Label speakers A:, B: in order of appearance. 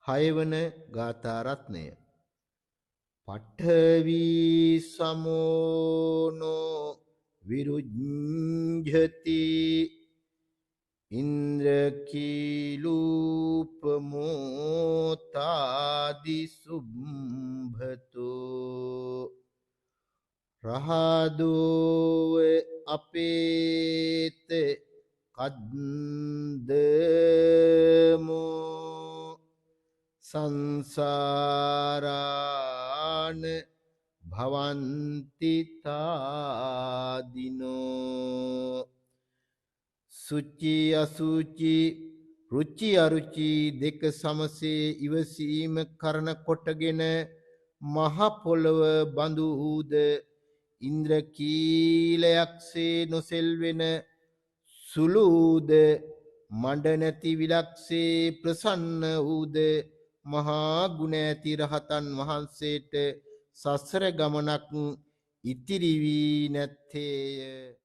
A: හයවන ගාථා රත්නය. පඨවි සමෝනෝ විරුජ්ජති ඉන්ද්‍රකීලූපමෝතාදි සුම්භතෝ රහදෝව අපේත කද්දමෝ සංසාරාන භවන්ති තාදිනෝ සුචි අසුචි රුචි අරුචි දෙක සමසේ ඉවසීම කරන කොටගෙන මහ පොළව බඳු වූද ඉන්ද්‍රකීලයක්සේ නොසෙල්වෙන සුළුද මඩ නැති විලක්සේ ප්‍රසන්න වූද මහා ගුණ ඇති රහතන් වහන්සේට සසර ගමනක් ඉතිරි වී නැත්තේය.